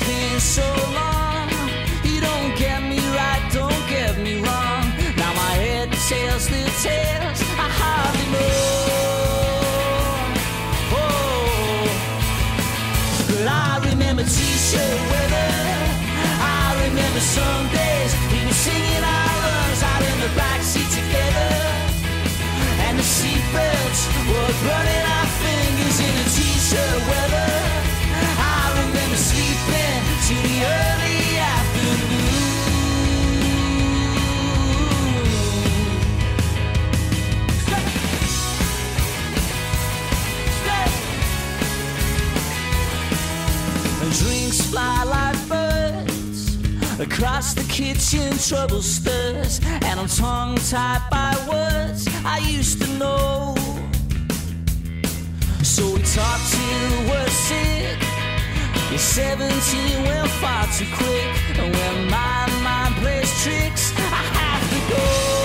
been so long. You don't get me right, don't get me wrong. Now my head tells the tales I hardly know. Oh, but I remember t-shirt weather. I remember some days we were singing our lungs out in the backseat together, and the seatbelts were burning our fingers in the t-shirt weather. I remember sleeping to the early afternoon. Drinks fly like birds across the kitchen, trouble stirs, and I'm tongue-tied by words I used to know. So we talked till we're sick. You're 17 went far too quick, and when my mind plays tricks, I have to go.